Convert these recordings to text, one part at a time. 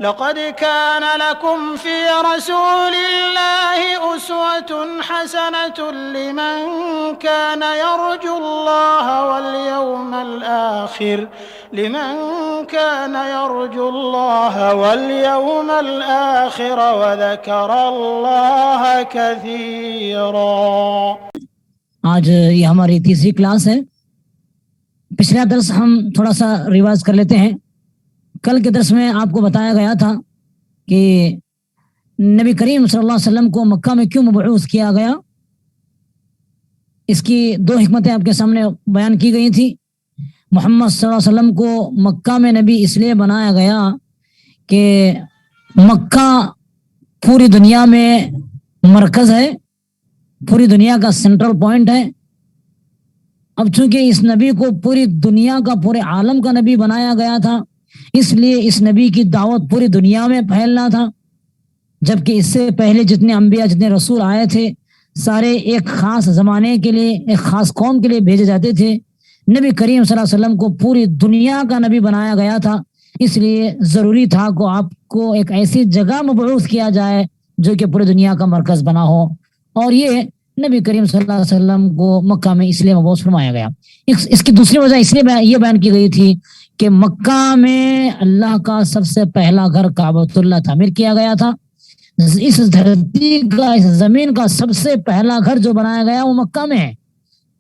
لقد كان لكم في رسول الله أسوة حسنة لمن كان يرجو الله واليوم الآخر وذكر الله كثيرا۔ آج یہ ہماری تیسری کلاس ہے۔ پچھلا درس ہم تھوڑا سا ریوائز کر لیتے ہیں۔ کل کے درس میں آپ کو بتایا گیا تھا کہ نبی کریم صلی اللہ علیہ وسلم کو مکہ میں کیوں مبعوث کیا گیا۔ اس کی دو حکمتیں آپ کے سامنے بیان کی گئی تھی۔ محمد صلی اللہ علیہ وسلم کو مکہ میں نبی اس لیے بنایا گیا کہ مکہ پوری دنیا میں مرکز ہے، پوری دنیا کا سینٹرل پوائنٹ ہے۔ اب چونکہ اس نبی کو پوری دنیا کا، پورے عالم کا نبی بنایا گیا تھا، اس لیے اس نبی کی دعوت پوری دنیا میں پھیلنا تھا، جبکہ اس سے پہلے جتنے انبیاء، جتنے رسول آئے تھے، سارے ایک خاص زمانے کے لیے، ایک خاص قوم کے لیے بھیجے جاتے تھے۔ نبی کریم صلی اللہ علیہ وسلم کو پوری دنیا کا نبی بنایا گیا تھا، اس لیے ضروری تھا کہ آپ کو ایک ایسی جگہ مبعوث کیا جائے جو کہ پوری دنیا کا مرکز بنا ہو، اور یہ نبی کریم صلی اللہ علیہ وسلم کو مکہ میں اس لیے مبعوث فرمایا گیا۔ اس کی دوسری وجہ اس لیے یہ بیان کی گئی تھی کہ مکہ میں اللہ کا سب سے پہلا گھر کعبۃ اللہ تعمیر کیا گیا تھا۔ اس دھرتی کا، اس زمین کا سب سے پہلا گھر جو بنایا گیا وہ مکہ میں ہے،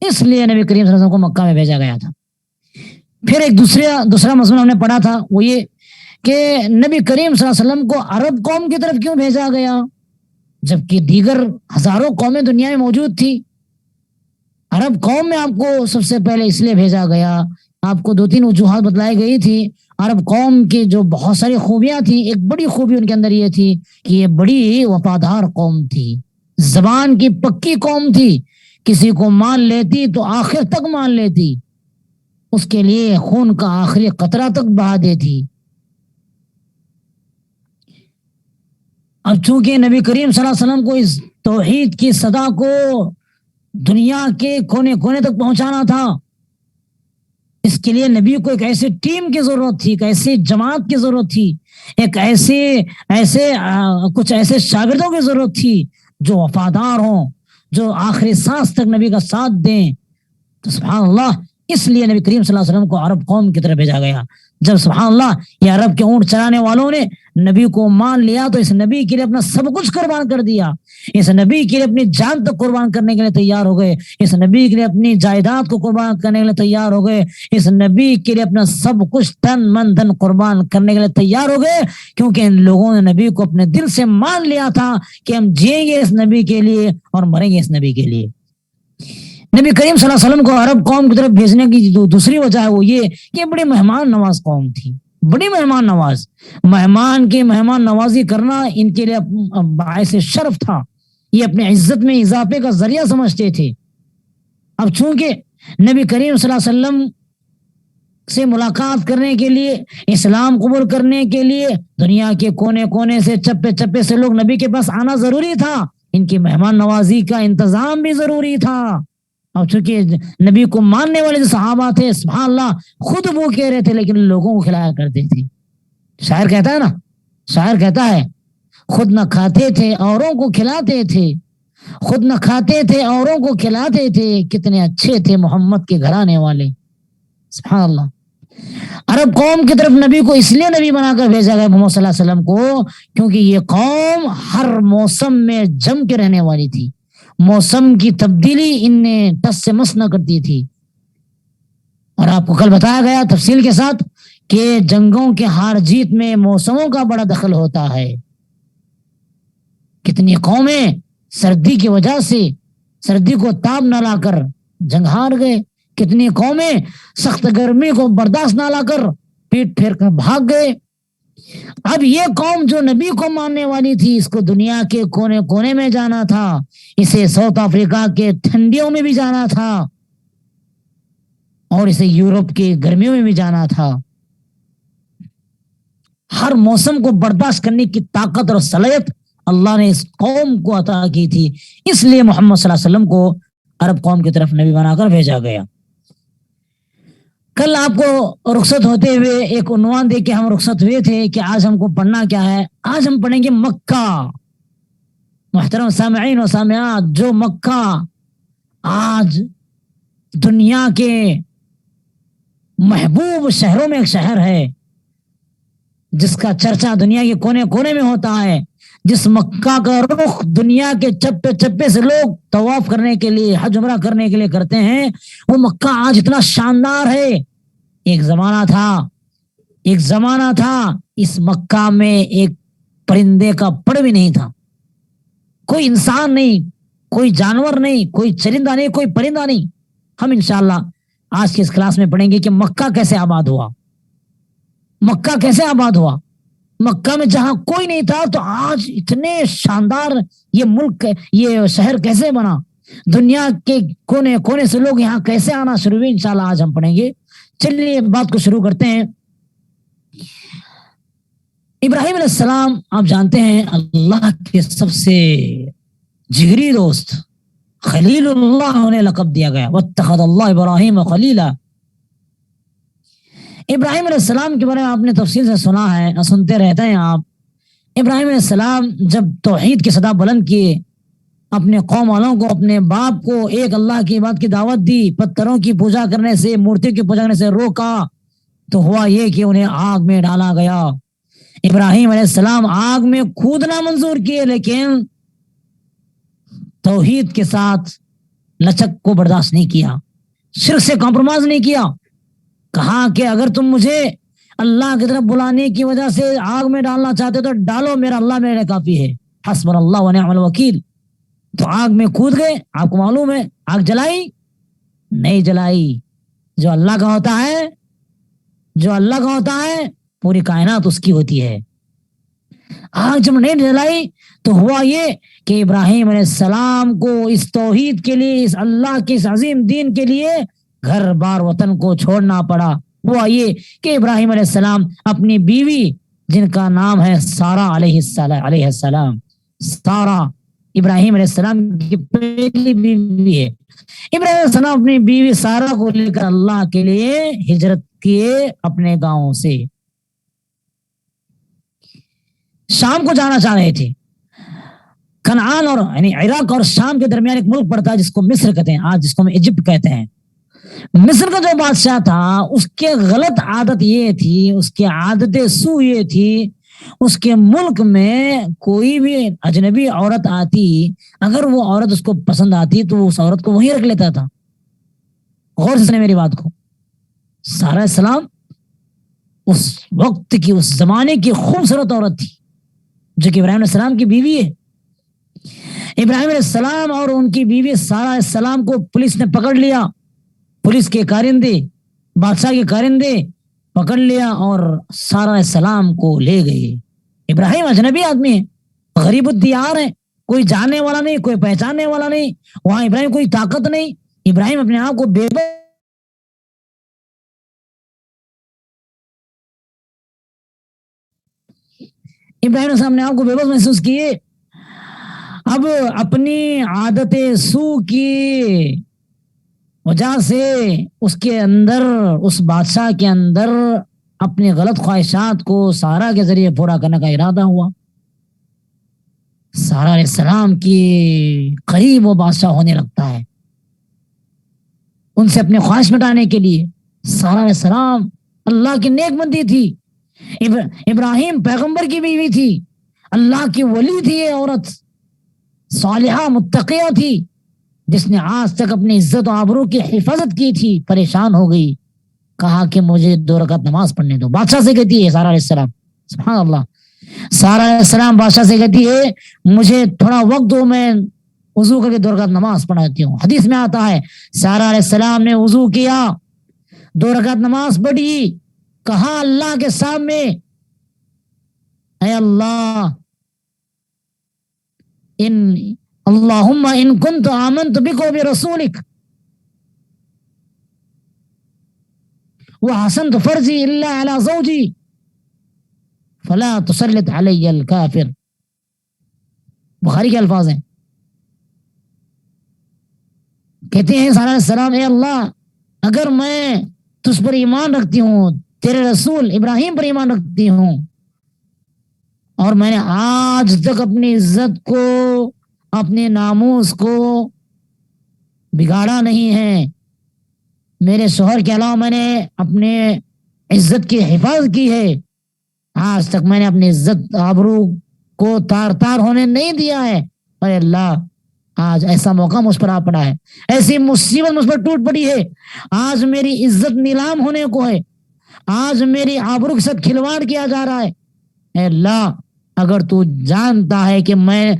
اس لیے نبی کریم صلی اللہ علیہ وسلم کو مکہ میں بھیجا گیا تھا۔ پھر ایک دوسرا مضمون ہم نے پڑھا تھا، وہ یہ کہ نبی کریم صلی اللہ علیہ وسلم کو عرب قوم کی طرف کیوں بھیجا گیا، جبکہ دیگر ہزاروں قومیں دنیا میں موجود تھی۔ عرب قوم میں آپ کو سب سے پہلے اس لیے بھیجا گیا، آپ کو 2-3 وجوہات بتلائی گئی تھی۔ عرب قوم کی جو بہت ساری خوبیاں تھیں، ایک بڑی خوبی ان کے اندر یہ تھی کہ یہ بڑی وفادار قوم تھی، زبان کی پکی قوم تھی، کسی کو مان لیتی تو آخر تک مان لیتی، اس کے لیے خون کا آخری قطرہ تک بہا دیتی۔ اب چونکہ نبی کریم صلی اللہ علیہ وسلم کو اس توحید کی صدا کو دنیا کے کونے کونے تک پہنچانا تھا، اس کے لیے نبی کو ایک ایسی ٹیم کی ضرورت تھی، ایک ایسی جماعت کی ضرورت تھی، ایک کچھ ایسے شاگردوں کی ضرورت تھی جو وفادار ہوں، جو آخری سانس تک نبی کا ساتھ دیں۔ تو سبحان اللہ، اس لیے نبی کریم صلی اللہ علیہ وسلم کو عرب قوم کی طرف بھیجا گیا۔ جب سبحان اللہ یہ عرب کے اونٹ چرانے والوں نے نبی کو مان لیا تو اس نبی کے لیے اپنا سب کچھ قربان کر دیا، اس نبی کے لیے اپنی جان تک قربان کرنے کے لیے تیار ہو گئے، اس نبی کے لیے اپنی جائیداد کو قربان کرنے کے لیے تیار ہو گئے، اس نبی کے لیے اپنا سب کچھ تن من دھن قربان کرنے کے لیے تیار ہو گئے، کیونکہ ان لوگوں نے نبی کو اپنے دل سے مان لیا تھا کہ ہم جئیں گے اس نبی کے لیے اور مریں گے اس نبی کے لیے۔ نبی کریم صلی اللہ علیہ وسلم کو عرب قوم کی طرف بھیجنے کی دوسری وجہ ہے وہ یہ کہ بڑی مہمان نواز قوم تھی، بڑی مہمان نواز، مہمان کی مہمان نوازی کرنا ان کے لیے باعث شرف تھا، یہ اپنے عزت میں اضافے کا ذریعہ سمجھتے تھے۔ اب چونکہ نبی کریم صلی اللہ علیہ وسلم سے ملاقات کرنے کے لیے، اسلام قبول کرنے کے لیے دنیا کے کونے کونے سے، چپے چپے سے لوگ نبی کے پاس آنا ضروری تھا، ان کی مہمان نوازی کا انتظام بھی ضروری تھا۔ اب چونکہ نبی کو ماننے والے جو صحابہ تھے، سبحان اللہ، خود وہ کہہ رہے تھے لیکن لوگوں کو کھلایا کرتے تھے۔ شاعر کہتا ہے نا، شاعر کہتا ہے خود نہ کھاتے تھے اوروں کو کھلاتے تھے، خود نہ کھاتے تھے اوروں کو کھلاتے تھے، کتنے اچھے تھے محمد کے گھرانے والے۔ سبحان اللہ، عرب قوم کی طرف نبی کو اس لیے نبی بنا کر بھیجا گیا محمد صلی اللہ علیہ وسلم کو، کیونکہ یہ قوم ہر موسم میں جم کے رہنے والی تھی، موسم کی تبدیلی ان نے ٹس سے مس نہ کرتی تھی۔ اور آپ کو کل بتایا گیا تفصیل کے ساتھ کہ جنگوں کے ہار جیت میں موسموں کا بڑا دخل ہوتا ہے۔ کتنی قومیں سردی کی وجہ سے سردی کو تاب نہ لا کر جنگ ہار گئے، کتنی قومیں سخت گرمی کو برداشت نہ لا کر پیٹ پھیر کر بھاگ گئے۔ اب یہ قوم جو نبی کو ماننے والی تھی، اس کو دنیا کے کونے کونے میں جانا تھا، اسے ساؤتھ افریقہ کے ٹھنڈیوں میں بھی جانا تھا اور اسے یورپ کے گرمیوں میں بھی جانا تھا۔ ہر موسم کو برداشت کرنے کی طاقت اور صلاحیت اللہ نے اس قوم کو عطا کی تھی، اس لیے محمد صلی اللہ علیہ وسلم کو عرب قوم کی طرف نبی بنا کر بھیجا گیا۔ کل آپ کو رخصت ہوتے ہوئے ایک عنوان دے کے ہم رخصت ہوئے تھے کہ آج ہم کو پڑھنا کیا ہے. آج ہم پڑھیں گے مکہ. محترم سامعین و سامعات، جو مکہ آج دنیا کے محبوب شہروں میں ایک شہر ہے، جس کا چرچا دنیا کے کونے کونے میں ہوتا ہے، جس مکہ کا رخ دنیا کے چپے چپے سے لوگ طواف کرنے کے لیے، حج عمرہ کرنے کے لیے کرتے ہیں، وہ مکہ آج اتنا شاندار ہے. ایک زمانہ تھا اس مکہ میں ایک پرندے کا پڑ بھی نہیں تھا. کوئی انسان نہیں، کوئی جانور نہیں، کوئی چرندہ نہیں، کوئی پرندہ نہیں. ہم انشاءاللہ آج کی اس کلاس میں پڑھیں گے کہ مکہ کیسے آباد ہوا. مکہ کیسے آباد ہوا؟ مکہ میں جہاں کوئی نہیں تھا تو آج اتنے شاندار یہ ملک، یہ شہر کیسے بنا؟ دنیا کے کونے کونے سے لوگ یہاں کیسے آنا شروع ہوئے؟ انشاءاللہ آج ہم پڑھیں گے. چلیے بات کو شروع کرتے ہیں. ابراہیم علیہ السلام آپ جانتے ہیں اللہ کے سب سے جگری دوست، خلیل اللہ انہیں لقب دیا گیا. واتخذ اللہ ابراہیم خلیلا. ابراہیم علیہ السلام کے بارے میں آپ نے تفصیل سے سنا ہے، سنتے رہتے ہیں آپ. ابراہیم علیہ السلام جب توحید کی صدا بلند کیے، اپنے قوم والوں کو، اپنے باپ کو ایک اللہ کی عبادت کی دعوت دی، پتھروں کی پوجا کرنے سے، مورتی کی پوجا کرنے سے روکا، تو ہوا یہ کہ انہیں آگ میں ڈالا گیا. ابراہیم علیہ السلام آگ میں کودنا منظور کیے، لیکن توحید کے ساتھ لچک کو برداشت نہیں کیا، شرک سے کمپرومائز نہیں کیا. کہا کہ اگر تم مجھے اللہ کی طرف بلانے کی وجہ سے آگ میں ڈالنا چاہتے تو ڈالو، میرا اللہ میرے کافی ہے، حسبنا اللہ ونعم الوکیل. تو آگ میں کود گئے. آپ کو معلوم ہے آگ جلائی؟ نہیں جلائی. جو اللہ کا ہوتا ہے، جو اللہ کا ہوتا ہے، پوری کائنات اس کی ہوتی ہے. آگ جب نہیں جلائی تو ہوا یہ کہ ابراہیم علیہ السلام کو اس توحید کے لیے، اس اللہ کے اس عظیم دین کے لیے گھر بار وطن کو چھوڑنا پڑا. ہوا یہ کہ ابراہیم علیہ السلام اپنی بیوی، جن کا نام ہے سارہ علیہ السلام، سارہ ابراہیم علیہ السلام کی پہلی بیوی ہے. ابراہیم علیہ السلام اپنی بیوی سارہ کو لے کر اللہ کے لیے ہجرت کیے اپنے گاؤں سے. شام کو جانا چاہ رہے تھے. کنعان اور یعنی عراق اور شام کے درمیان ایک ملک پڑتا ہے جس کو مصر کہتے ہیں، آج جس کو ہم ایجپٹ کہتے ہیں. مصر کا جو بادشاہ تھا اس کے غلط عادت یہ تھی، اس کے عادت سو یہ تھی، اس کے ملک میں کوئی بھی اجنبی عورت آتی، اگر وہ عورت اس کو پسند آتی تو اس عورت کو وہیں رکھ لیتا تھا. غور سے سنے میری بات کو. سارہ السلام اس وقت کی، اس زمانے کی خوبصورت عورت تھی جو کہ ابراہیم علیہ السلام کی بیوی ہے. ابراہیم علیہ السلام اور ان کی بیوی سارہ علیہ السلام کو پولیس نے پکڑ لیا. پولیس کے کارندے، بادشاہ کے کارندے پکڑ لیا اور سارہ علیہ السلام کو لے گئے. ابراہیم اجنبی آدمی ہے، غریب الدیار ہے، کوئی جاننے والا نہیں، کوئی پہچاننے والا نہیں. وہاں ابراہیم کوئی طاقت نہیں. ابراہیم اپنے آپ کو بے ابراہیم السلام نے آپ کو بے بس محسوس کیے. اب اپنی عادت سو کی وجہ سے اس کے اندر، اس بادشاہ کے اندر اپنی غلط خواہشات کو سارہ کے ذریعے پورا کرنے کا ارادہ ہوا. سارہ علیہ السلام کی قریب وہ بادشاہ ہونے لگتا ہے ان سے اپنے خواہش مٹانے کے لیے. سارہ علیہ السلام اللہ کی نیک بندی تھی، ابراہیم پیغمبر کی بیوی تھی، اللہ کی ولی تھی. یہ عورت صالحہ متقیہ تھی جس نے آج تک اپنی عزت و آبرو کی حفاظت کی تھی. پریشان ہو گئی، کہا کہ مجھے 2 رکعت نماز پڑھنے دو. بادشاہ سے کہتی ہے سارہ علیہ السلام، سبحان اللہ، سارہ علیہ السلام بادشاہ سے کہتی ہے مجھے تھوڑا وقت دو، میں وضو کر کے 2 رکعت نماز پڑھاتی ہوں. حدیث میں آتا ہے سارہ علیہ السلام نے وضو کیا، 2 رکعت نماز پڑھی، کہا اللہ کے سامنے اے اللہ، اللہم ان کنت آمنت بک و برسولک وحسنت فرجی الا علی زوجی فلا تسلط علی الکافر. بخاری کے الفاظ ہیں. کہتے ہیں سارہ علیہ السلام اے اللہ، اگر میں تجھ پر ایمان رکھتی ہوں، تیرے رسول ابراہیم پر ایمان رکھتی ہوں، اور میں نے آج تک اپنی عزت کو، اپنے ناموس کو بگاڑا نہیں ہے. میرے شوہر کے علاوہ میں نے اپنے عزت کی حفاظت کی ہے. آج تک میں نے اپنی عزت آبرو کو تار تار ہونے نہیں دیا ہے. اے اللہ، آج ایسا موقع مجھ پر آ پڑا ہے، ایسی مصیبت مجھ پر ٹوٹ پڑی ہے، آج میری عزت نیلام ہونے کو ہے، آج میری آبرو کے ساتھ کھلواڑ کیا جا رہا ہے. اے اللہ، اگر تو جانتا ہے کہ میں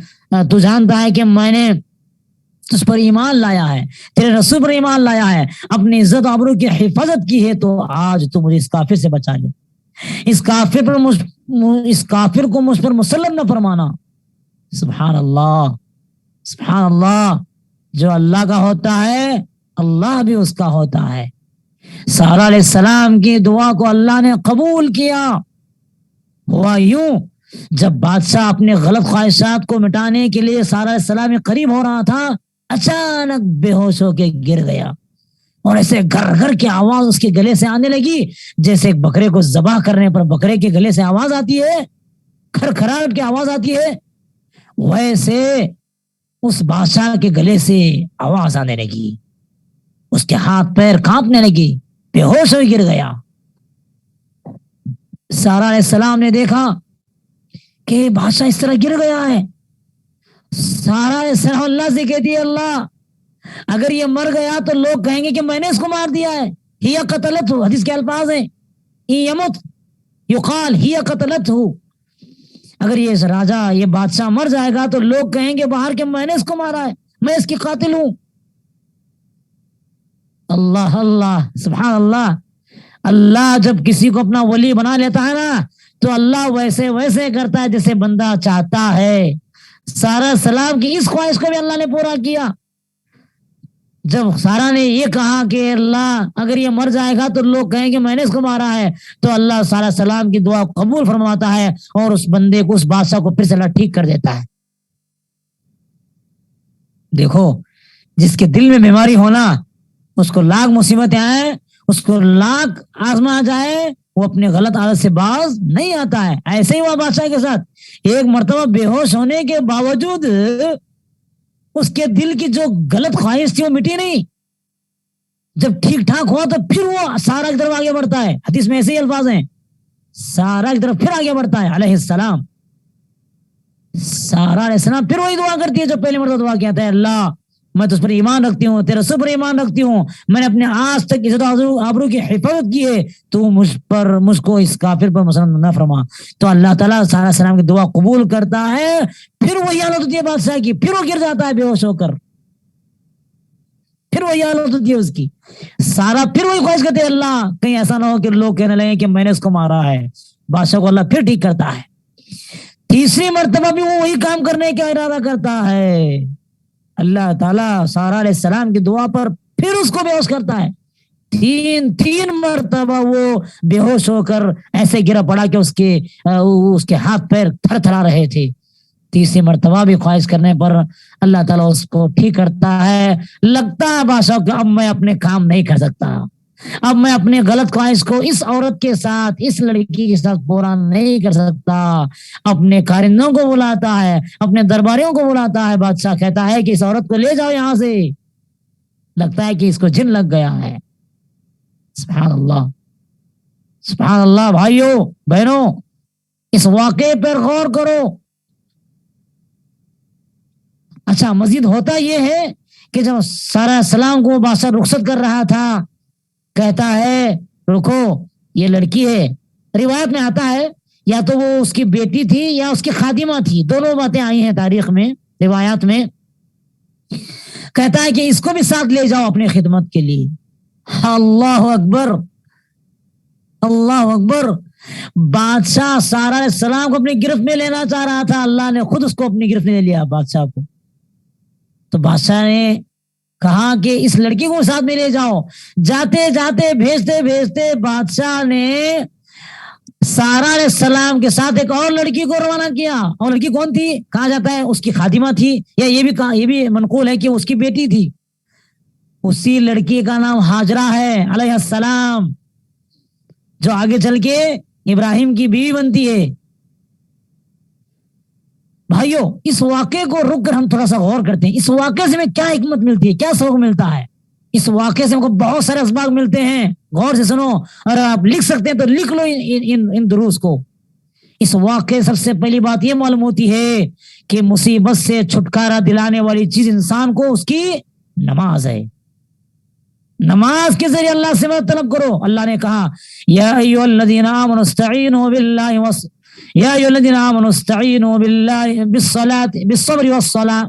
نے تجھ پر ایمان لایا ہے، تیرے رسول پر ایمان لایا ہے، اپنی عزت آبرو کی حفاظت کی ہے، تو آج تو مجھے اس کافر سے بچا لے. اس کافر کو مجھ پر مسلط نہ فرمانا. سبحان اللہ، سبحان اللہ. جو اللہ کا ہوتا ہے اللہ بھی اس کا ہوتا ہے. سارہ علیہ السلام کی دعا کو اللہ نے قبول کیا. ہوا یوں، جب بادشاہ اپنے غلط خواہشات کو مٹانے کے لیے سارہ علیہ السلام کے قریب ہو رہا تھا، اچانک بے ہوش ہو کے گر گیا، اور ایسے گھر گھر کی آواز اس کے گلے سے آنے لگی جیسے ایک بکرے کو ذبح کرنے پر بکرے کے گلے سے آواز آتی ہے، کھرکھراہٹ کی آواز آتی ہے، ویسے اس بادشاہ کے گلے سے آواز آنے لگی. اس کے ہاتھ پیر کانپنے لگی، بے ہوش ہو گر گیا. سارہ علیہ السلام نے دیکھا کہ بادشاہ اس طرح گر گیا ہے. سارہ علیہ السلام اللہ سے کہتی ہے، اللہ اگر یہ مر گیا تو لوگ کہیں گے کہ میں نے اس کو مار دیا ہے. ہی قتلت ہو، حدیث کے الفاظ ہیں، یمت یقال ہی قتلت ہو. اگر یہ راجا، یہ بادشاہ مر جائے گا تو لوگ کہیں گے باہر کہ میں نے اس کو مارا ہے، میں اس کی قاتل ہوں. اللہ اللہ، سبحان اللہ. اللہ جب کسی کو اپنا ولی بنا لیتا ہے نا تو اللہ ویسے کرتا ہے جیسے بندہ چاہتا ہے. سارہ سلام کی اس خواہش کو بھی اللہ نے پورا کیا. جب سارہ نے یہ کہا کہ اللہ اگر یہ مر جائے گا تو لوگ کہیں گے میں نے اس کو مارا ہے، تو اللہ سارہ سلام کی دعا قبول فرماتا ہے اور اس بندے کو، اس بادشاہ کو پھر سے اللہ ٹھیک کر دیتا ہے. دیکھو، جس کے دل میں بیماری ہونا، اس کو لاکھ مصیبتیں آئیں، اس کو لاکھ آزما آ جائے، وہ اپنے غلط عادت سے باز نہیں آتا ہے. ایسے ہی ہوا بادشاہ کے ساتھ. ایک مرتبہ بے ہوش ہونے کے باوجود اس کے دل کی جو غلط خواہش تھی وہ مٹی نہیں. جب ٹھیک ٹھاک ہوا تو پھر وہ سارہ کی طرف آگے بڑھتا ہے. حدیث میں ایسے ہی الفاظ ہیں، سارہ کی طرف پھر آگے بڑھتا ہے علیہ السلام. سارہ علیہ السلام پھر وہی دعا کرتی ہے جو پہلے مرتبہ دعا کیا تھا، اللہ میں تجھ پر ایمان رکھتی ہوں، تیرے رسول پر ایمان رکھتی ہوں، میں نے اپنے آج تک عزت آبرو کی حفاظت کی ہے، تو مجھ کو اس کافر پر مسلط نہ فرما. تو اللہ تعالیٰ سارہ السلام کی دعا قبول کرتا ہے. پھر وہی حالت ہوتی ہے بادشاہ کی، پھر وہ گر جاتا ہے بے ہوش ہو کر، پھر وہی حالت ہوتی ہے اس کی. سارا پھر وہی خواہش کرتے اللہ کہیں ایسا نہ ہو کہ لوگ کہنے لگے کہ میں نے اس کو مارا ہے. بادشاہ کو اللہ پھر ٹھیک کرتا ہے. تیسری مرتبہ بھی وہ وہی کام کرنے کا ارادہ کرتا ہے. اللہ تعالیٰ سارہ علیہ السلام کی دعا پر پھر اس کو بے ہوش کرتا ہے. تین مرتبہ وہ بے ہوش ہو کر ایسے گرا پڑا کہ اس کے ہاتھ پیر تھر تھرا رہے تھے. تیسری مرتبہ بھی خواہش کرنے پر اللہ تعالیٰ اس کو ٹھیک کرتا ہے. لگتا ہے بادشاہ کہ اب میں اپنے کام نہیں کر سکتا، اب میں اپنے غلط خواہش کو اس عورت کے ساتھ، اس لڑکی کے ساتھ پورا نہیں کر سکتا. اپنے کارندوں کو بلاتا ہے، اپنے درباریوں کو بلاتا ہے. بادشاہ کہتا ہے کہ اس عورت کو لے جاؤ یہاں سے، لگتا ہے کہ اس کو جن لگ گیا ہے. سبحان اللہ، سبحان اللہ. بھائیوں بہنوں، اس واقعے پر غور کرو. اچھا، مزید ہوتا یہ ہے کہ جب سارہ السلام کو بادشاہ رخصت کر رہا تھا، کہتا ہے رکو، یہ لڑکی ہے. روایت میں آتا ہے یا تو وہ اس کی بیٹی تھی یا اس کی خادمہ تھی، دونوں باتیں آئی ہیں تاریخ میں، روایات میں. کہتا ہے کہ اس کو بھی ساتھ لے جاؤ اپنی خدمت کے لیے. اللہ اکبر، اللہ اکبر. بادشاہ سارہ علیہ السلام کو اپنی گرفت میں لینا چاہ رہا تھا، اللہ نے خود اس کو اپنی گرفت میں لے لیا بادشاہ کو. تو بادشاہ نے کہا کہ اس لڑکی کو ساتھ میں لے جاؤ. جاتے جاتے بھیجتے بھیجتے بادشاہ نے سارہ علیہ السلام کے ساتھ ایک اور لڑکی کو روانہ کیا. اور لڑکی کون تھی؟ کہا جاتا ہے اس کی خادمہ تھی، یا یہ بھی منقول ہے کہ اس کی بیٹی تھی. اسی لڑکی کا نام ہاجرہ ہے علیہ السلام، جو آگے چل کے ابراہیم کی بیوی بنتی ہے۔ بھائیو، اس واقعے کو رک کر ہم تھوڑا سا غور کرتے ہیں، اس واقعے سے ہمیں کیا حکمت ملتی ہے، کیا سبق ملتا ہے۔ اس واقعے سے ہم کو بہت سارے اسباق ملتے ہیں، غور سے سنو، اور آپ لکھ سکتے ہیں تو لکھ لو ان دروس کو۔ اس واقعے سب سے پہلی بات یہ معلوم ہوتی ہے کہ مصیبت سے چھٹکارا دلانے والی چیز انسان کو اس کی نماز ہے۔ نماز کے ذریعے اللہ سے مدد طلب کرو۔ اللہ نے کہا یا ایھا الذین آمنوا استعینوا باللہ یا ایھا الذین آمنوا استعینوا باللہ بالصبر والصلاۃ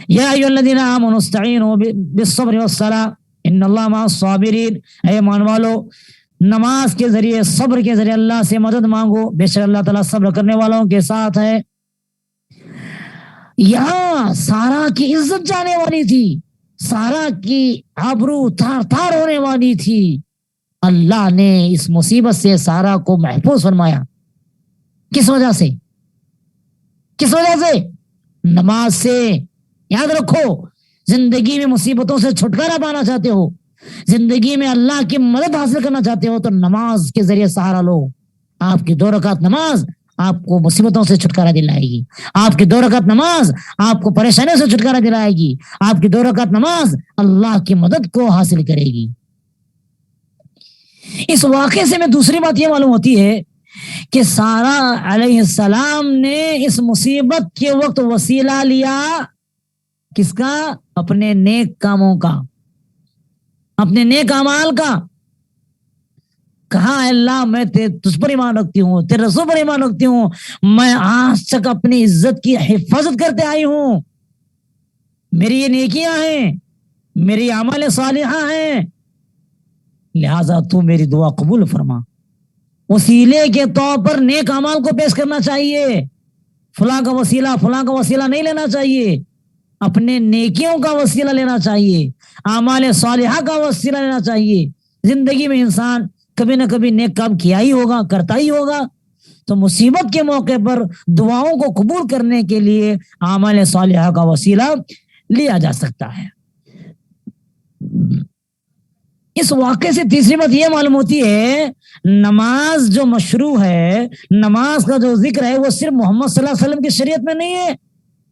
یا ایھا الذین آمنوا استعینوا بالصبر والصلاۃ ان اللہ مع الصابرین۔ اے ایمان والو، نماز کے ذریعے، صبر کے ذریعے اللہ سے مدد مانگو، بے شک اللہ تعالیٰ صبر کرنے والوں کے ساتھ ہے۔ یہاں سارا کی عزت جانے والی تھی، سارا کی آبرو تار تار ہونے والی تھی، اللہ نے اس مصیبت سے سارا کو محفوظ فرمایا۔ کس وجہ سے؟ کس وجہ سے؟ نماز سے۔ یاد رکھو، زندگی میں مصیبتوں سے چھٹکارا پانا چاہتے ہو، زندگی میں اللہ کی مدد حاصل کرنا چاہتے ہو تو نماز کے ذریعے سہارا لو۔ آپ کی 2 رکعت نماز آپ کو مصیبتوں سے چھٹکارا دلائے گی، آپ کی 2 رکعت نماز آپ کو پریشانیوں سے چھٹکارا دلائے گی، آپ کی 2 رکعت نماز اللہ کی مدد کو حاصل کرے گی۔ اس واقعے سے میں دوسری بات یہ معلوم ہوتی ہے کہ سارا علیہ السلام نے اس مصیبت کے وقت وسیلہ لیا، کس کا؟ اپنے نیک کاموں کا، اپنے نیک اعمال کا۔ کہا اللہ میں تجھ پر ایمان رکھتی ہوں، تیرے رسول پر ایمان رکھتی ہوں، میں آج تک اپنی عزت کی حفاظت کرتے آئی ہوں، میری یہ نیکیاں ہیں، میری اعمال صالحہ ہیں، لہذا تو میری دعا قبول فرما۔ وسیلے کے طور پر نیک اعمال کو پیش کرنا چاہیے، فلاں کا وسیلہ نہیں لینا چاہیے، اپنے نیکیوں کا وسیلہ لینا چاہیے، اعمال صالحہ کا وسیلہ لینا چاہیے۔ زندگی میں انسان کبھی نہ کبھی نیک کام کیا ہی ہوگا، کرتا ہی ہوگا، تو مصیبت کے موقع پر دعاؤں کو قبول کرنے کے لیے اعمال صالحہ کا وسیلہ لیا جا سکتا ہے۔ اس واقعے سے تیسری بات یہ معلوم ہوتی ہے، نماز جو مشروع ہے، نماز کا جو ذکر ہے، وہ صرف محمد صلی اللہ علیہ وسلم کی شریعت میں نہیں ہے،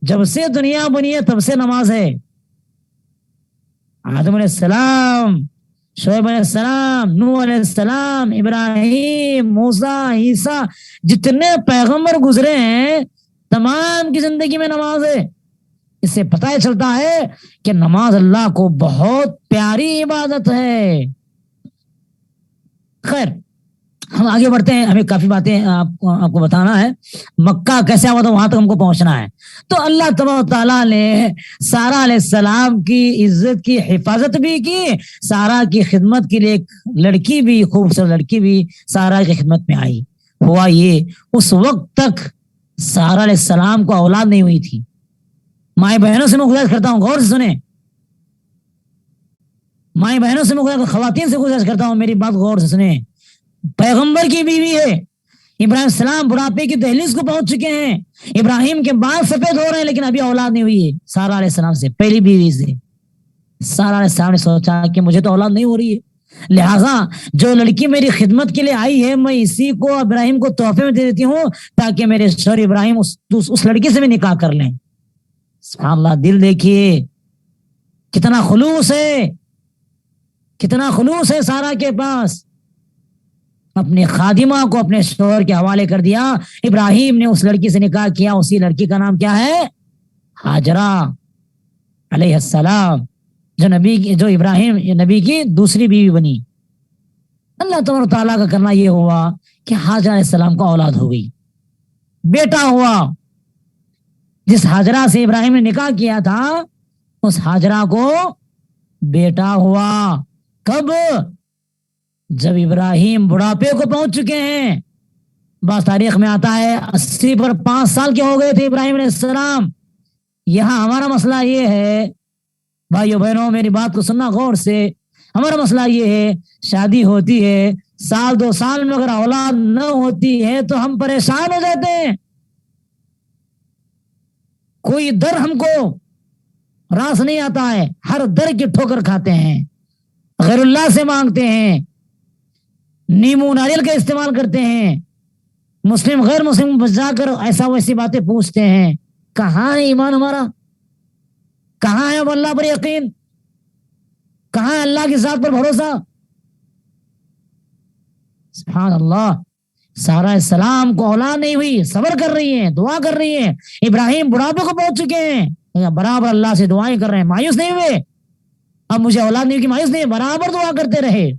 جب سے دنیا بنی ہے تب سے نماز ہے۔ آدم علیہ السلام، شعیب علیہ السلام، نوح علیہ السلام، ابراہیم، موسیٰ، عیسیٰ، جتنے پیغمبر گزرے ہیں تمام کی زندگی میں نماز ہے۔ اس سے پتہ چلتا ہے کہ نماز اللہ کو بہت پیاری عبادت ہے۔ خیر، ہم آگے بڑھتے ہیں، ہمیں کافی باتیں آپ کو بتانا ہے۔ مکہ کیسے ہوا تھا وہاں تک ہم کو پہنچنا ہے۔ تو اللہ تبارک تعالیٰ نے سارا علیہ السلام کی عزت کی حفاظت بھی کی، سارا کی خدمت کے لیے ایک لڑکی بھی، خوبصورت لڑکی بھی سارا کی خدمت میں آئی۔ ہوا یہ، اس وقت تک سارا علیہ السلام کو اولاد نہیں ہوئی تھی۔ مائیں بہنوں سے میں گزارش کرتا ہوں، غور سے سنیں، مائیں بہنوں سے میں خواتین سے گزارش کرتا ہوں، میری بات غور سے سنیں۔ پیغمبر کی بیوی ہے، ابراہیم السلام بڑھاپے کی دہلیز کو پہنچ چکے ہیں، ابراہیم کے بال سفید ہو رہے ہیں لیکن ابھی اولاد نہیں ہوئی ہے سارا علیہ السلام سے، پہلی بیوی سے۔ سارا علیہ السلام نے سوچا کہ مجھے تو اولاد نہیں ہو رہی ہے، لہٰذا جو لڑکی میری خدمت کے لیے آئی ہے میں اسی کو ابراہیم کو تحفے میں دے دیتی ہوں تاکہ میرے شوہر ابراہیم اس لڑکی سے بھی نکاح کر لیں۔ سبحان اللہ، دل دیکھیے کتنا خلوص ہے، کتنا خلوص ہے سارا کے پاس۔ اپنے خادمہ کو اپنے شوہر کے حوالے کر دیا، ابراہیم نے اس لڑکی سے نکاح کیا، اسی لڑکی کا نام کیا ہے؟ ہاجرہ علیہ السلام، جو ابراہیم نبی کی دوسری بیوی بنی۔ اللہ تبارک تعالیٰ کا کرنا یہ ہوا کہ ہاجرہ علیہ السلام کو اولاد ہو گئی، بیٹا ہوا۔ جس ہاجرہ سے ابراہیم نے نکاح کیا تھا اس ہاجرہ کو بیٹا ہوا۔ کب؟ جب ابراہیم بڑھاپے کو پہنچ چکے ہیں۔ بعض تاریخ میں آتا ہے 80 پر 5 سال کے ہو گئے تھے ابراہیم علیہ السلام۔ یہاں ہمارا مسئلہ یہ ہے، بھائیو بہنوں میری بات کو سننا غور سے، ہمارا مسئلہ یہ ہے شادی ہوتی ہے، 1-2 سال میں اگر اولاد نہ ہوتی ہے تو ہم پریشان ہو جاتے ہیں، کوئی در ہم کو راس نہیں آتا ہے، ہر در کی ٹھوکر کھاتے ہیں، غیر اللہ سے مانگتے ہیں، نیمو ناریل کا استعمال کرتے ہیں، مسلم غیر مسلم بس جا کر ایسا ویسی باتیں پوچھتے ہیں. کہاں ہے ایمان ہمارا؟ کہاں ہے اب اللہ پر یقین؟ کہاں ہے اللہ کی ذات پر بھروسہ؟ سبحان اللہ. سارا السلام کو اولاد نہیں ہوئی، صبر کر رہی ہیں، دعا کر رہی ہیں. ابراہیم بڑھاپے کو پہنچ چکے ہیں، برابر اللہ سے دعائیں کر رہے ہیں، مایوس نہیں ہوئے. اب مجھے اولاد نہیں ہوئی کہ مایوس نہیں، برابر دعا کرتے رہے.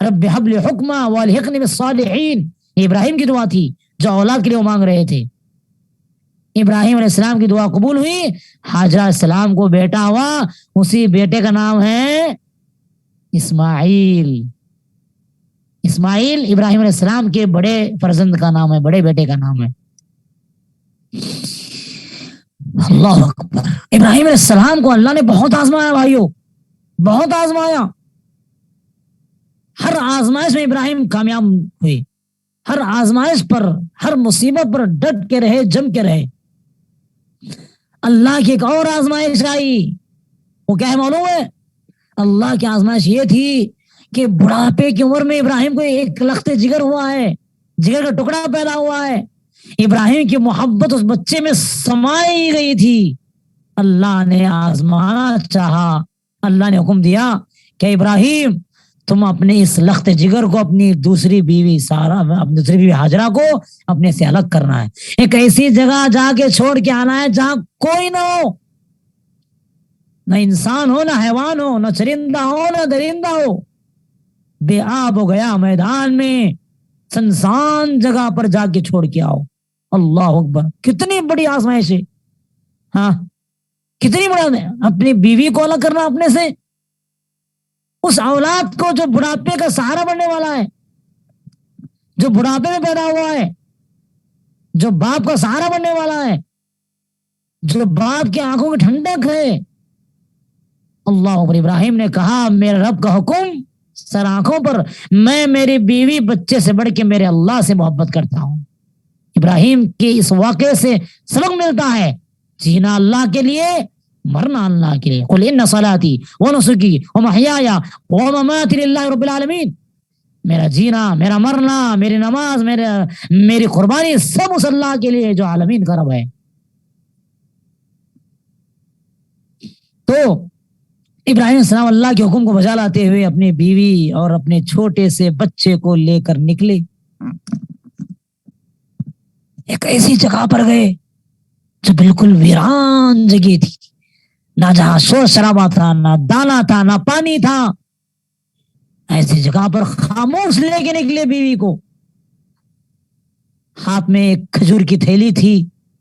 رب حب لی حکما والحقنی بالصالحین، یہ ابراہیم کی دعا تھی جو اولاد کے لیے وہ مانگ رہے تھے. ابراہیم علیہ السلام کی دعا قبول ہوئی، حاجرہ علیہ السلام کو بیٹا ہوا، اسی بیٹے کا نام ہے اسماعیل. اسماعیل ابراہیم علیہ السلام کے بڑے فرزند کا نام ہے، بڑے بیٹے کا نام ہے. اللہ اکبر. ابراہیم علیہ السلام کو اللہ نے بہت آزمایا بھائیو، بہت آزمایا. ہر آزمائش میں ابراہیم کامیاب ہوئے، ہر آزمائش پر، ہر مصیبت پر ڈٹ کے رہے، جم کے رہے. اللہ کی ایک اور آزمائش آئی، وہ کیا ہے معلوم ہے؟ اللہ کی آزمائش یہ تھی کہ بڑھاپے کی عمر میں ابراہیم کو ایک لخت جگر ہوا ہے، جگر کا ٹکڑا پیدا ہوا ہے. ابراہیم کی محبت اس بچے میں سمائی گئی تھی. اللہ نے آزمانا چاہا، اللہ نے حکم دیا کہ ابراہیم تم اپنے اس لخت جگر کو، اپنی دوسری بیوی سارا، اپنی دوسری بیوی حاجرہ کو اپنے سے الگ کرنا ہے. ایک ایسی جگہ جا کے چھوڑ کے آنا ہے جہاں کوئی نہ ہو، نہ انسان ہو، نہ حیوان ہو، نہ چرندہ ہو، نہ درندہ ہو. بے آب ہو گیا میدان میں، سنسان جگہ پر جا کے چھوڑ کے آؤ. اللہ اکبر. کتنی بڑی آزمائش ہے. ہاں کتنی بڑا، اپنی بیوی کو الگ کرنا اپنے سے، اس اولاد کو جو بڑھاپے کا سہارا بننے والا ہے، جو بڑھاپے میں پیدا ہوا ہے، جو باپ کا سہارا بننے والا ہے، جو باپ کی آنکھوں کی ٹھنڈک ہے. اللہ اکبر. ابراہیم نے کہا میرے رب کا حکم سر آنکھوں پر، میں میری بیوی بچے سے بڑھ کے میرے اللہ سے محبت کرتا ہوں. ابراہیم کے اس واقعے سے سبق ملتا ہے، جینا اللہ کے لیے، مرنا اللہ کے لیے. قل ان صلاتی ونسکی ومحیای ومماتی للہ رب العالمین. میرا جینا، میرا مرنا، میری نماز، میری قربانی سب اس اللہ کے لیے جو عالمین کا رب ہے. تو ابراہیم السلام اللہ کے حکم کو بجا لاتے ہوئے اپنی بیوی اور اپنے چھوٹے سے بچے کو لے کر نکلے. ایک ایسی جگہ پر گئے جو بالکل ویران جگہ تھی، نہ جہاں شور شرابہ تھا، نہ دانا تھا، نہ پانی تھا. ایسی جگہ پر خاموش لے کے نکلے بیوی کو. ہاتھ میں ایک کھجور کی تھیلی تھی،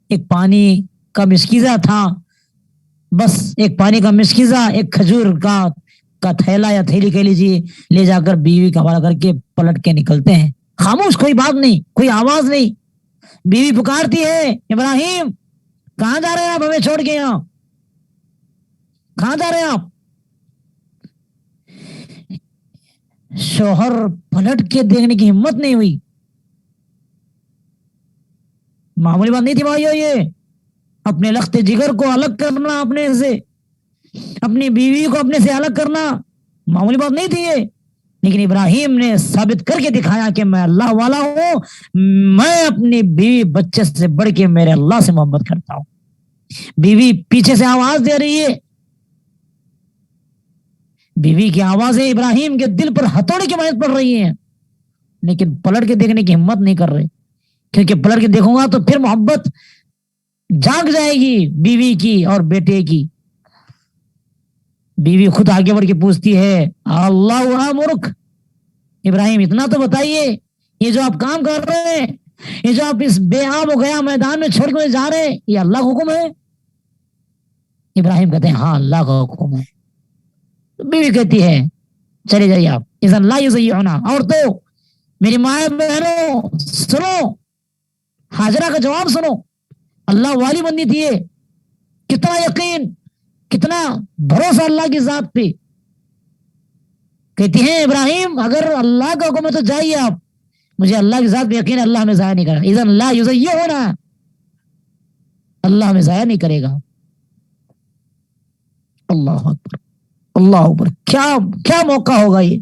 ایک پانی کا مشکیزہ تھا، بس ایک پانی کا مشکیزہ، ایک کھجور کا تھیلا یا تھیلی کہہ لیجیے، لے جا کر بیوی کا حوالہ کر کے پلٹ کے نکلتے ہیں. خاموش، کوئی بات نہیں، کوئی آواز نہیں. بیوی پکارتی ہے ابراہیم کہاں جا رہے ہیں آپ؟ ہمیں چھوڑ کے یہاں کہاں جا رہے ہیں آپ؟ شوہر پلٹ کے دیکھنے کی ہمت نہیں ہوئی. معمولی بات نہیں تھی بھائیو، یہ اپنے لخت جگر کو الگ کرنا، اپنے سے اپنی بیوی کو اپنے سے الگ کرنا معمولی بات نہیں تھی یہ. لیکن ابراہیم نے ثابت کر کے دکھایا کہ میں اللہ والا ہوں، میں اپنی بیوی بچے سے بڑھ کے میرے اللہ سے محبت کرتا ہوں. بیوی پیچھے سے آواز دے رہی ہے، بیوی کی آوازیں ابراہیم کے دل پر ہتھوڑے کی مانند پڑ رہی ہیں، لیکن پلٹ کے دیکھنے کی ہمت نہیں کر رہے، کیونکہ پلٹ کے دیکھوں گا تو پھر محبت جاگ جائے گی بیوی کی اور بیٹے کی. بیوی خود آگے بڑھ کے پوچھتی ہے اللہ امرک، ابراہیم اتنا تو بتائیے، یہ جو آپ کام کر رہے ہیں، یہ جو آپ اس بے آب ہو گیا میدان میں چھوڑ کے جا رہے ہیں، یہ اللہ کا حکم ہے؟ ابراہیم کہتے ہیں ہاں اللہ کا حکم ہے. بیوی کہتی ہے چلے جائیے آپ. اذن لا یضیعنا. اور تو میری ماں بہنوں سنو، حاجرہ کا جواب سنو. اللہ والی بندی تھی، کتنا یقین، کتنا بھروسہ اللہ کی ذات پہ. کہتی ہیں ابراہیم اگر اللہ کا حکم ہے تو جائیے آپ، مجھے اللہ کی ذات پہ یقین ہے، اللہ ہمیں ضائع نہیں کرے گا. اذن لا یضیعنا، اللہ ہمیں ضائع نہیں کرے گا. اللہ اکبر اللہ اکبر، کیا کیا موقع ہوگا یہ،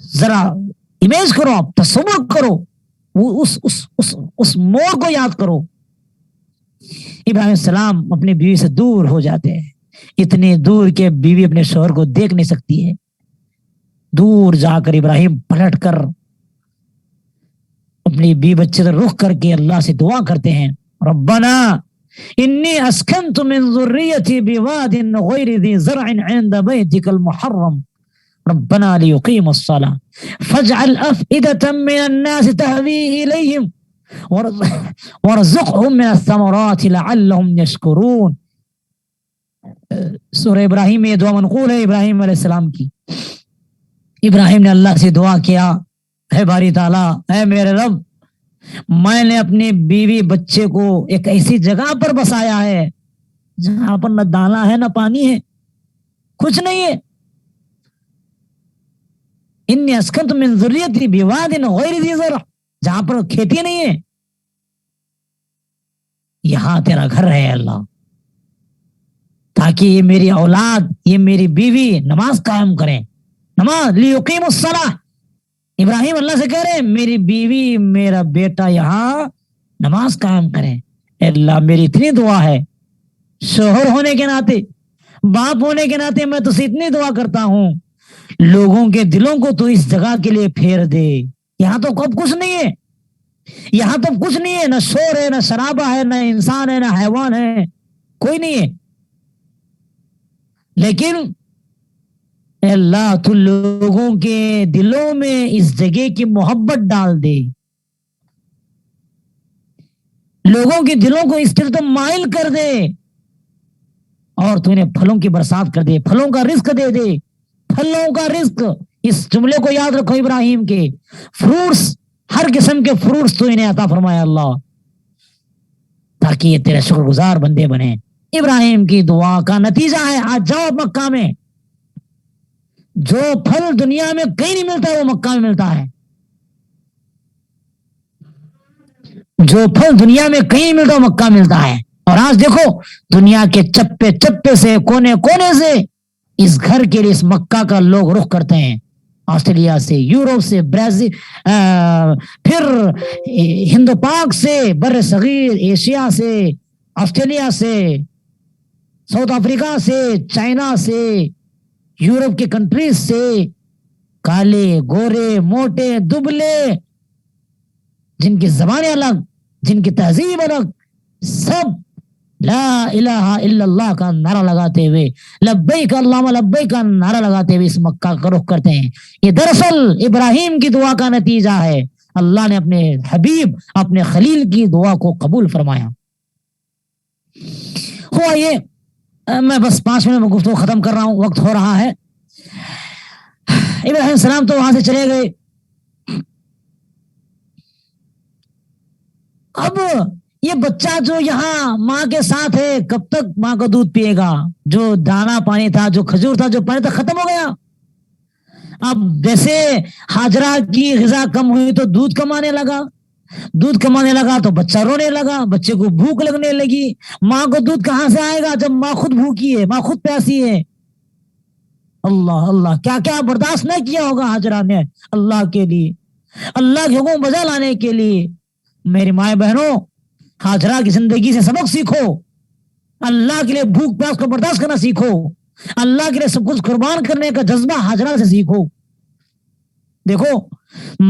ذرا امیج کرو، آپ تصور کرو، وہ اس موڑ کو یاد کرو۔ ابراہیم السلام اپنی بیوی سے دور ہو جاتے ہیں، اتنے دور کہ بیوی اپنے شوہر کو دیکھ نہیں سکتی ہے۔ دور جا کر ابراہیم پلٹ کر اپنی بیوی بچے سے رخ کر کے اللہ سے دعا کرتے ہیں، ربنا انی اسکنت من ذریتی بواد غیر ذی زرع عند بیتک المحرم ربنا لیقیموا الصلاة فاجعل افئدة من الناس تهوی الیہم وارزقهم من الثمرات لعلهم یشکرون۔ سورہ ابراہیم میں یہ دعا منقول ہے ابراہیم علیہ السلام کی۔ ابراہیم نے اللہ سے دعا کیا، اے باری تعالیٰ، اے میرے رب، میں نے اپنی بیوی بچے کو ایک ایسی جگہ پر بسایا ہے جہاں پر نہ دانا ہے نہ پانی ہے، کچھ نہیں ہے۔ انی اسکنت من ذریتی بواد غیر ذی زرع، جہاں پر کھیتی نہیں ہے، یہاں تیرا گھر ہے اللہ، تاکہ یہ میری اولاد، یہ میری بیوی نماز قائم کریں، نماز لیقیم الصلاۃ۔ ابراہیم اللہ سے کہہ رہے ہیں میری بیوی میرا بیٹا یہاں نماز قائم کریں۔ اے اللہ میری اتنی دعا ہے، شوہر ہونے کے ناطے، باپ ہونے کے ناطے میں تو سے اتنی دعا کرتا ہوں، لوگوں کے دلوں کو تو اس جگہ کے لیے پھیر دے۔ یہاں تو کب کچھ نہیں ہے، یہاں تو کچھ نہیں ہے، نہ شور ہے، نہ شرابہ ہے، نہ انسان ہے، نہ حیوان ہے، کوئی نہیں ہے، لیکن اے اللہ تو لوگوں کے دلوں میں اس جگہ کی محبت ڈال دے، لوگوں کے دلوں کو اس طرح مائل کر دے، اور تو انہیں پھلوں کی برسات کر دے، پھلوں کا رزق دے دے، پھلوں کا رزق۔ اس جملے کو یاد رکھو ابراہیم کے، فروٹس، ہر قسم کے فروٹس تو انہیں عطا فرمایا اللہ، تاکہ یہ تیرے شکر گزار بندے بنے۔ ابراہیم کی دعا کا نتیجہ ہے آج جاؤ مکہ میں، جو پھل دنیا میں کہیں نہیں ملتا وہ مکہ میں ملتا ہے، جو پھل دنیا میں کہیں نہیں ملتا وہ مکہ ملتا ہے۔ اور آج دیکھو دنیا کے چپے چپے سے، کونے کونے سے اس گھر کے لیے، اس مکہ کا لوگ رخ کرتے ہیں، آسٹریلیا سے، یورپ سے، برازیل، پھر ہند پاک سے، بر صغیر ایشیا سے، آسٹریلیا سے، ساؤتھ افریقہ سے، چائنا سے، یورپ کے کنٹریز سے، کالے گورے موٹے دبلے، جن کی زبانیں الگ، جن کی تہذیب الگ، سب لا الہ الا اللہ کا نعرہ لگاتے ہوئے، لبیک اللہم لبیک کا نعرہ لگاتے ہوئے اس مکہ کا رخ کرتے ہیں۔ یہ دراصل ابراہیم کی دعا کا نتیجہ ہے، اللہ نے اپنے حبیب، اپنے خلیل کی دعا کو قبول فرمایا۔ ہوا یہ، میں بس 5 منٹ میں گفتگو ختم کر رہا ہوں، وقت ہو رہا ہے۔ ابراہیم السلام تو وہاں سے چلے گئے، اب یہ بچہ جو یہاں ماں کے ساتھ ہے کب تک ماں کا دودھ پیے گا؟ جو دانا پانی تھا، جو کھجور تھا، جو پانی تھا، ختم ہو گیا۔ اب جیسے ہاجرہ کی غذا کم ہوئی تو دودھ کم آنے لگا، دودھ کمانے لگا تو بچہ رونے لگا، بچے کو بھوک لگنے لگی۔ ماں کو دودھ کہاں سے آئے گا جب ماں خود بھوکی ہے، ماں خود پیاسی ہے؟ اللہ اللہ، کیا کیا برداشت نہ کیا ہوگا ہاجرہ نے اللہ کے لیے، اللہ کے حکم بجا لانے کے لیے۔ میری مائیں بہنوں، ہاجرہ کی زندگی سے سبق سیکھو، اللہ کے لیے بھوک پیاس کو برداشت کرنا سیکھو، اللہ کے لیے سب کچھ قربان کرنے کا جذبہ ہاجرہ سے سیکھو۔ دیکھو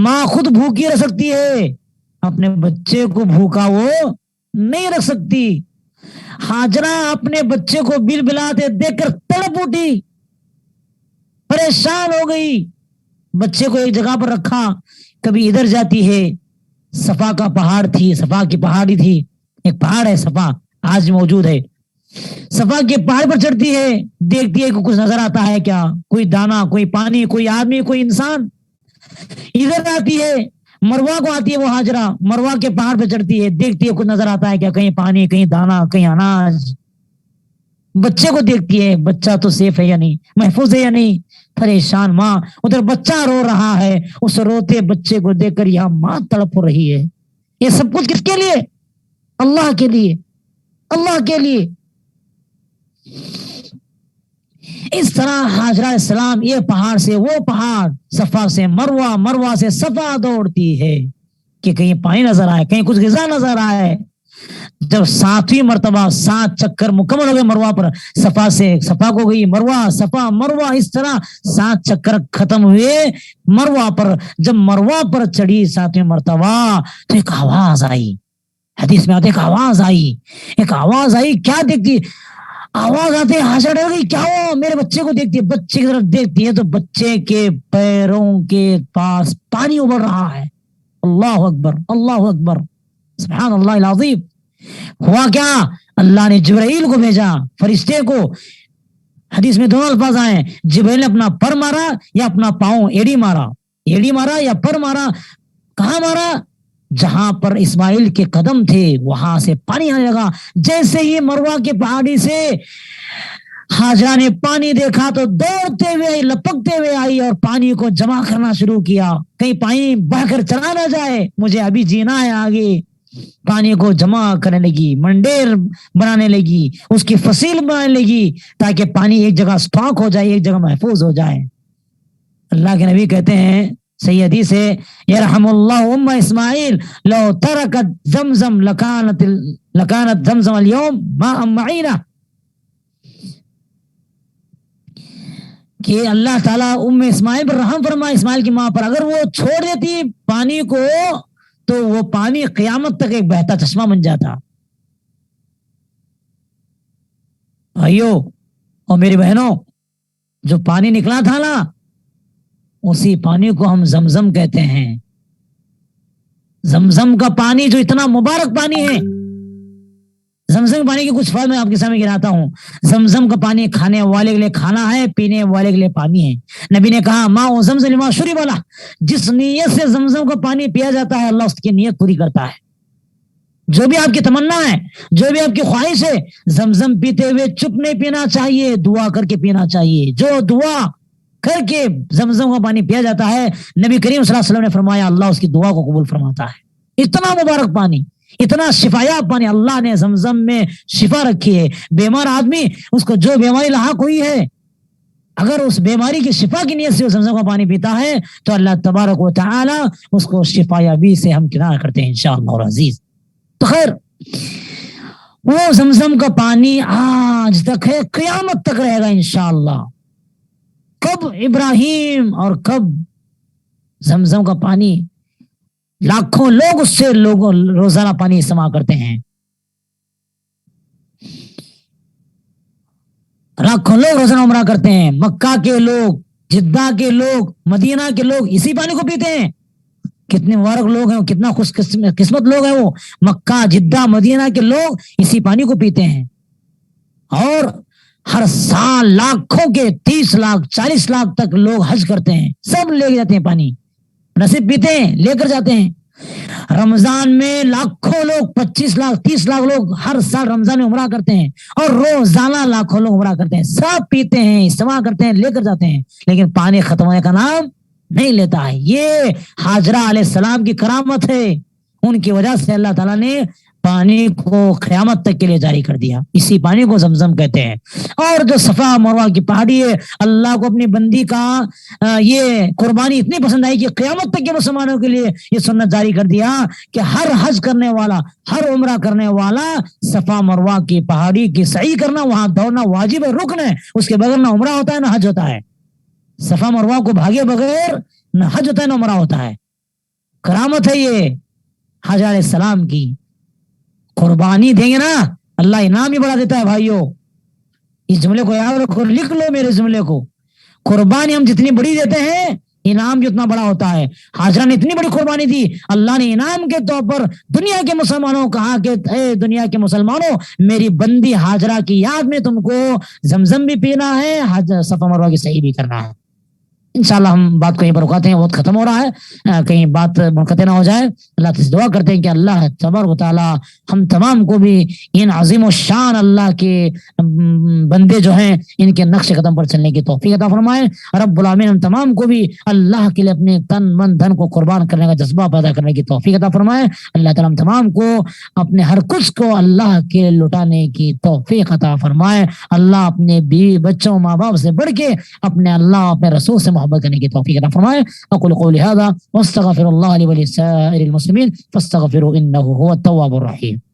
ماں خود بھوکی رہ سکتی ہے، اپنے بچے کو بھوکا وہ نہیں رکھ سکتی۔ ہاجرہ اپنے بچے کو بل بلاتے دیکھ کر تڑپ اٹھی، پریشان ہو گئی، بچے کو ایک جگہ پر رکھا، کبھی ادھر جاتی ہے، صفا کا پہاڑ تھی، صفا کی پہاڑی تھی، ایک پہاڑ ہے صفا، آج موجود ہے، صفا کے پہاڑ پر چڑھتی ہے، دیکھتی ہے کہ کچھ نظر آتا ہے کیا، کوئی دانا، کوئی پانی، کوئی آدمی، کوئی انسان۔ ادھر آتی ہے، مروہ کو آتی ہے وہ ہاجرہ، مروہ کے پہاڑ پہ چڑھتی ہے، دیکھتی ہے کچھ نظر آتا ہے کیا، کہیں پانی، کہیں دانا، کہیں اناج۔ بچے کو دیکھتی ہے، بچہ تو سیف ہے یا نہیں، محفوظ ہے یا نہیں، پریشان ماں، ادھر بچہ رو رہا ہے، اس روتے بچے کو دیکھ کر یہاں ماں تڑپ رہی ہے۔ یہ سب کچھ کس کے لیے؟ اللہ کے لیے، اللہ کے لیے۔ اس طرح حاجرہ علیہ السلام یہ پہاڑ سے وہ پہاڑ، صفا سے مروہ، مروہ سے صفا دوڑتی ہے کہ کہیں پانی نظر آئے، کہیں کچھ غذا نظر آئے۔ جب 7ویں مرتبہ 7 چکر مکمل ہو گئے مروہ پر، صفا سے صفا کو گئی مروہ، صفا مروہ، اس طرح 7 چکر ختم ہوئے مروہ پر۔ جب مروہ پر چڑھی 7ویں مرتبہ تو ایک آواز آئی، حدیث میں آتے ایک آواز آئی، کیا دیکھتی؟ آواز آتے حاجرہ ڈر گئی، کیا ہو؟ میرے بچے کو دیکھتی ہے، بچے کی طرف دیکھتی ہے تو بچے کے پیروں کے پاس پانی ابل رہا ہے۔ اللہ اکبر، اللہ اکبر، سبحان اللہ العظیم۔ ہوا کیا؟ اللہ نے جبرائیل کو بھیجا، فرشتے کو۔ حدیث میں دونوں الفاظ آئے، جبرائیل نے اپنا پر مارا یا اپنا پاؤں ایڑی مارا یا پر مارا۔ کہاں مارا؟ جہاں پر اسماعیل کے قدم تھے وہاں سے پانی آنے لگا۔ جیسے ہی مروہ کے پہاڑی سے حاجرہ نے پانی دیکھا تو دوڑتے ہوئے لپکتے ہوئے آئی اور پانی کو جمع کرنا شروع کیا، کہیں پانی بہ کر چلا نہ جائے، مجھے ابھی جینا ہے آگے۔ پانی کو جمع کرنے لگی، منڈیر بنانے لگی، اس کی فصیل بنانے لگی تاکہ پانی ایک جگہ سٹاک ہو جائے، ایک جگہ محفوظ ہو جائے۔ اللہ کے نبی کہتے ہیں، صحیح حدیث ہے، یرحم اللہ ام اسماعیل لو ترکت زمزم لکانت زمزم اليوم ماء معینہ، کہ اللہ تعالیٰ ام اسماعیل پر رحم فرمائے، اسماعیل کی ماں پر، اگر وہ چھوڑ دیتی پانی کو تو وہ پانی قیامت تک ایک بہتا چشمہ بن جاتا۔ بھائیو اور میری بہنوں، جو پانی نکلا تھا نا، اسی پانی کو ہم زمزم کہتے ہیں۔ زمزم کا پانی جو اتنا مبارک پانی ہے، زمزم کے پانی کے کچھ فائدے میں آپ کے سامنے گراتا ہوں۔ زمزم کا پانی کھانے والے کے لیے کھانا ہے، پینے والے کے لیے پانی ہے۔ نبی نے کہا ماء زمزم لما شرب لہ، جس نیت سے زمزم کا پانی پیا جاتا ہے اللہ اس کی نیت پوری کرتا ہے۔ جو بھی آپ کی تمنا ہے، جو بھی آپ کی خواہش ہے، زمزم پیتے ہوئے چپ نہیں پینا چاہیے، دعا کر کے پینا چاہیے۔ جو دعا کر کے زمزم کا پانی پیا جاتا ہے، نبی کریم صلی اللہ علیہ وسلم نے فرمایا اللہ اس کی دعا کو قبول فرماتا ہے۔ اتنا مبارک پانی، اتنا شفایاب پانی اللہ نے زمزم میں شفا رکھی ہے۔ بیمار آدمی، اس کو جو بیماری لاحق ہوئی ہے، اگر اس بیماری کی شفا کی نیت سے وہ زمزم کا پانی پیتا ہے تو اللہ تبارک و تعالی اس کو شفا یابی سے ہم کنار کرتے ہیں انشاءاللہ اور عزیز۔ تو خیر، وہ زمزم کا پانی آج تک ہے، قیامت تک رہے گا انشاءاللہ۔ کب ابراہیم اور کب زمزم کا پانی، لاکھوں لوگ اس سے روزانہ پانی استعمال کرتے ہیں، لاکھوں لوگ روزانہ عمرہ کرتے ہیں۔ مکہ کے لوگ، جدہ کے لوگ، مدینہ کے لوگ اسی پانی کو پیتے ہیں۔ کتنے مبارک لوگ ہیں، کتنا خوش قسمت لوگ ہیں وہ، مکہ، جدہ، مدینہ کے لوگ اسی پانی کو پیتے ہیں۔ اور ہر سال لاکھوں کے 30 لاکھ 40 لاکھ تک لوگ حج کرتے ہیں، سب لے جاتے ہیں پانی، نصیب پیتے ہیں، لے کر جاتے ہیں۔ رمضان میں لاکھوں لوگ، 25 لاکھ 30 لاکھ لوگ ہر سال رمضان میں عمرہ کرتے ہیں، اور روزانہ لاکھوں لوگ عمرہ کرتے ہیں، سب پیتے ہیں، استعمال کرتے ہیں، لے کر جاتے ہیں، لیکن پانی ختم ہونے کا نام نہیں لیتا ہے۔ یہ حاجرہ علیہ السلام کی کرامت ہے، ان کی وجہ سے اللہ تعالیٰ نے پانی کو قیامت تک کے لیے جاری کر دیا۔ اسی پانی کو زمزم کہتے ہیں۔ اور جو صفا مروہ کی پہاڑی ہے، اللہ کو اپنی بندی کا یہ قربانی اتنی پسند آئی کہ قیامت تک کے مسلمانوں کے لیے یہ سنت جاری کر دیا کہ ہر حج کرنے والا، ہر عمرہ کرنے والا صفا مروہ کی پہاڑی کی سعی کرنا، وہاں دوڑنا واجب ہے، رکن ہے، اس کے بغیر نہ عمرہ ہوتا ہے نہ حج ہوتا ہے۔ صفا مروہ کو بھاگے بغیر نہ حج ہوتا ہے نہ عمرہ ہوتا ہے۔ کرامت ہے یہ حاجرہ علیہ السلام کی۔ قربانی دیں گے نا، اللہ انعام ہی بڑھا دیتا ہے۔ بھائیو اس جملے کو یاد رکھو، لکھ لو میرے جملے کو۔ قربانی ہم جتنی بڑی دیتے ہیں، انعام بھی اتنا بڑا ہوتا ہے۔ حاجرہ نے اتنی بڑی قربانی دی، اللہ نے انعام کے طور پر دنیا کے مسلمانوں کو کہا کہ اے دنیا کے مسلمانوں، میری بندی حاجرہ کی یاد میں تم کو زمزم بھی پینا ہے، صفا مروہ کی سعی بھی کرنا ہے۔ انشاءاللہ ہم بات کو یہیں پر رکاتے ہیں، وقت ختم ہو رہا ہے، کہیں بات منقطع نہ ہو جائے۔ اللہ سے دعا کرتے ہیں کہ اللہ تبارک و تعالی ہم تمام کو بھی ان عظیم الشان اللہ کے بندے جو ہیں ان کے نقش قدم پر چلنے کی توفیق عطا فرمائے۔ رب العالمین ہم تمام کو بھی اللہ کے لیے اپنے تن من دھن کو قربان کرنے کا جذبہ پیدا کرنے کی توفیق عطا فرمائے۔ اللہ تعالی ہم تمام کو اپنے ہر کچھ کو اللہ کے لٹانے کی توفیق عطا فرمائے۔ اللہ اپنے بیوی بچوں ماں باپ سے بڑھ کے اپنے اللہ اپنے رسول سے محبت کرنے کی توفیق عطا فرمائے۔ اقول قولی هذا واستغفر الله لي ولسائر المسلمين فاستغفروا انه هو التواب الرحيم۔